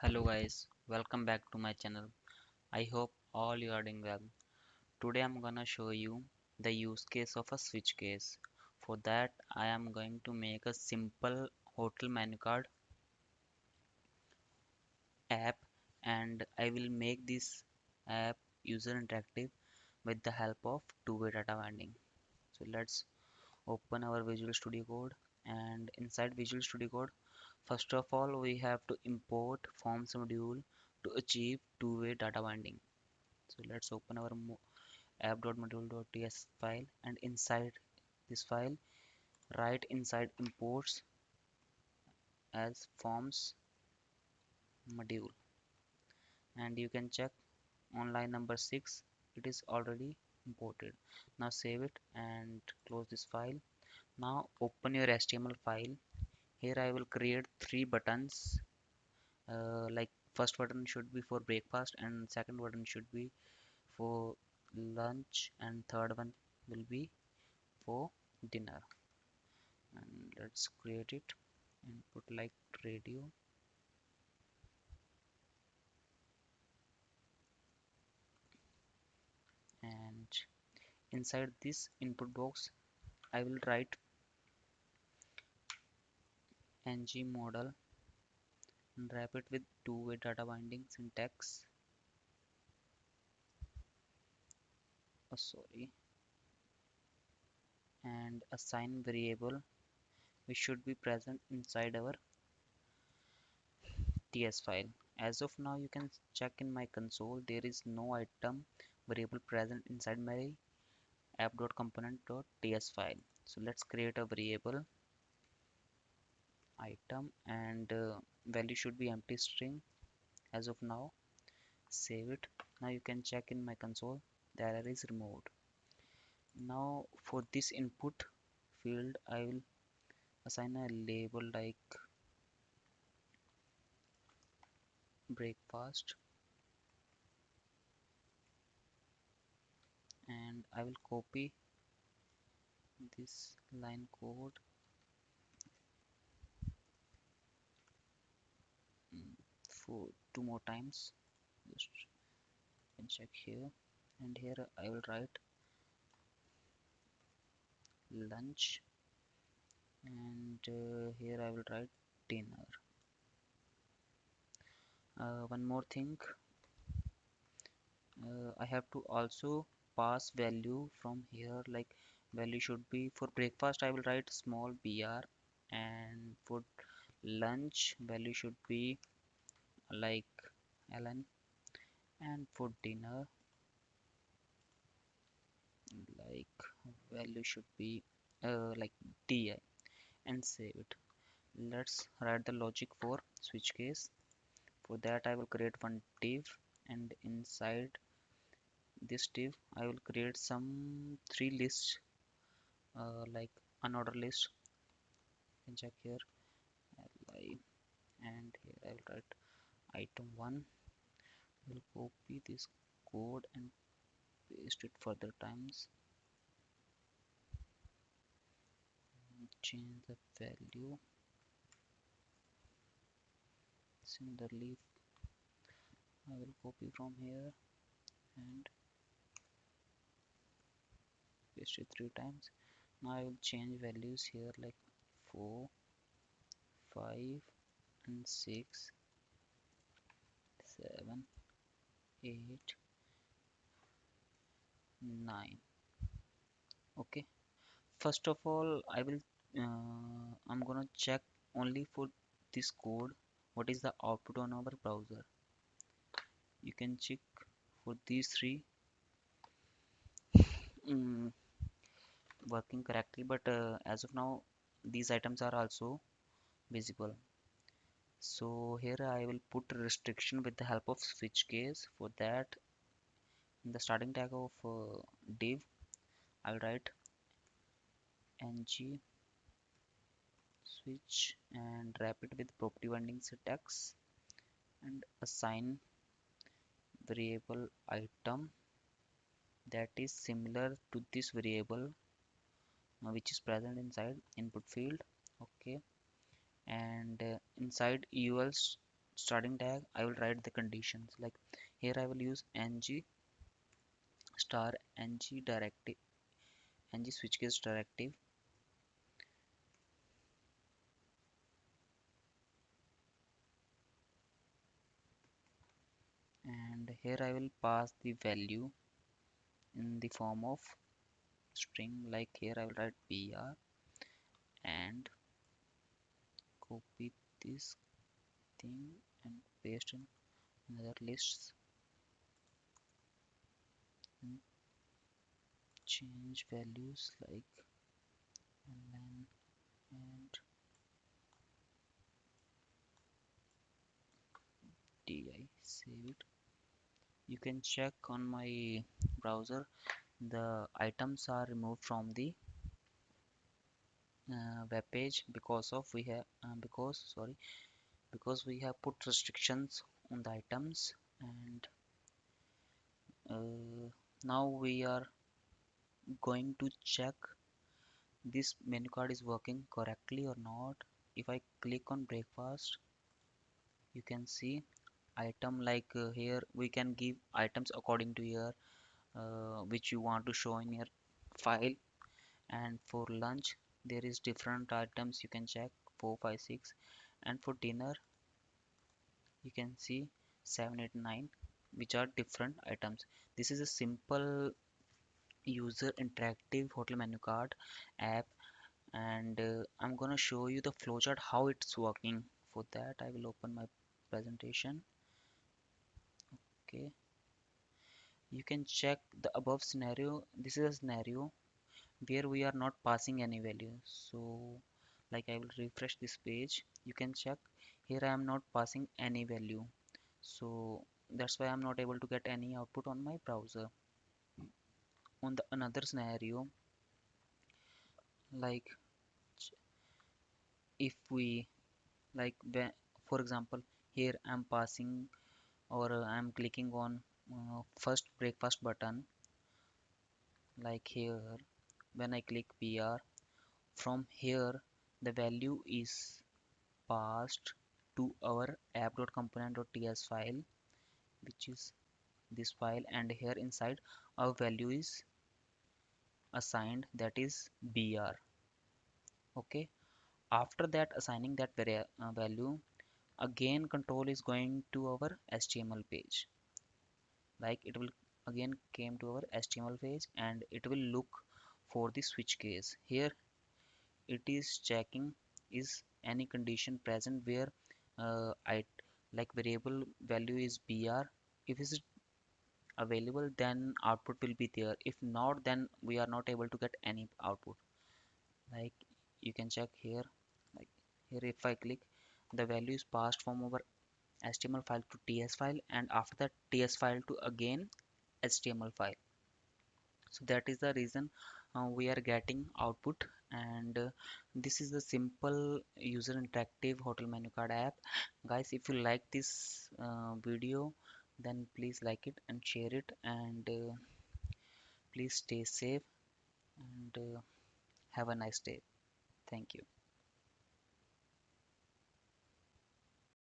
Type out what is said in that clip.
Hello guys, welcome back to my channel. I hope all you are doing well. Today I'm gonna show you the use case of a switch case. For that I am going to make a simple hotel menu card app, and I will make this app user interactive with the help of two-way data binding. So let's open our Visual Studio Code, and inside Visual Studio Code, first of all we have to import forms module to achieve two-way data binding. So let's open our app.module.ts file, and inside this file write inside imports as forms module, and you can check on line number 6 it is already imported. Now save it and close this file. Now open your HTML file. Here I will create three buttons, like first button should be for breakfast, and second button should be for lunch, and third one will be for dinner. And let's create it and put like radio, and inside this input box I will write ng model and wrap it with two-way data binding syntax. Sorry, and assign variable which should be present inside our ts file. As of now you can check in my console there is no item variable present inside my app.component.ts file. So let's create a variable item, and value should be empty string as of now. Save it. Now you can check in my console the error is removed. Now for this input field I will assign a label like breakfast, and I will copy this line code for two more times. Just can check here, and here I will write lunch, and here I will write dinner. One more thing, I have to also pass value from here, like value should be for breakfast I will write small br, and for lunch value should be like ln, and for dinner like value should be like di, and save it. Let's write the logic for switch case. For that I will create one div, and inside this div I will create some three lists, like unordered list. You can check here li, and here I will write item 1. Will copy this code and paste it further times, change the value. Similarly I will copy from here and paste it three times. Now I will change values here like 4, 5 and 6, 7, 8, 9. Okay, first of all I'm gonna check only for this code what is the output on our browser. You can check for these three mm, working correctly, but as of now these items are also visible. So here I will put restriction with the help of switch case. For that, in the starting tag of div I'll write ng switch and wrap it with property binding syntax, and assign variable item that is similar to this variable which is present inside input field. Okay, and inside ul starting tag I will write the conditions, like here I will use ng star ng directive, ng switchcase directive, and here I will pass the value in the form of string, like here I will write br and copy this thing and paste in another lists and change values like len and di, save it. You can check on my browser, the items are removed from the web page because of we have because we have put restrictions on the items, and now we are going to check this menu card is working correctly or not. If I click on breakfast, you can see item, like here we can give items according to your which you want to show in your file. And for lunch there is different items, you can check 4 5 6, and for dinner you can see 7 8 9, which are different items. This is a simple user interactive hotel menu card app, and I'm gonna show you the flowchart how it's working. For that I will open my presentation. Okay, you can check the above scenario. This is a scenario where we are not passing any value, so like I will refresh this page, you can check here I am not passing any value, so that's why I'm not able to get any output on my browser. On the another scenario, like if we like when, for example, here I'm passing or I'm clicking on first breakfast button, like here when I click PR, from here the value is passed to our app.component.ts file, which is this file, and here inside our value is assigned, that is br. Okay, after that assigning that value, again control is going to our html page, like it will again came to our html page, and it will look for the switch case. Here it is checking is any condition present where I like variable value is br. If it's available then output will be there, if not then we are not able to get any output. Like you can check here, like here if I click, the value is passed from our html file to ts file, and after that ts file to again html file. So that is the reason we are getting output, and this is the simple user interactive hotel menu card app. Guys, if you like this video, then please like it and share it, and please stay safe, and have a nice day. Thank you.